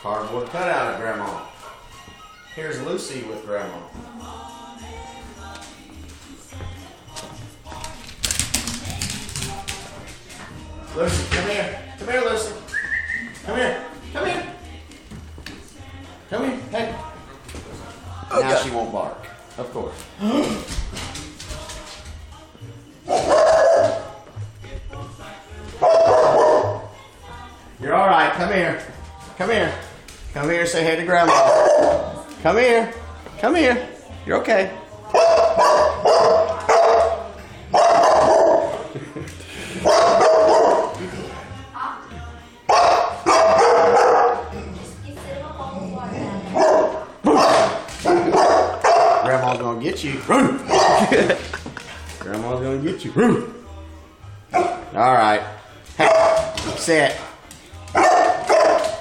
Cardboard cutout of Grandma. Here's Lucy with Grandma. Lucy, come here. Come here, Lucy. Come here. Come here. Come here. Hey. Okay. Now she won't bark. Of course. You're all right. Come here. Come here. Come here. Say hey to Grandma. Come here. Come here. You're okay. Grandma's gonna get you. Grandma's gonna get you. All right. Hey, sit.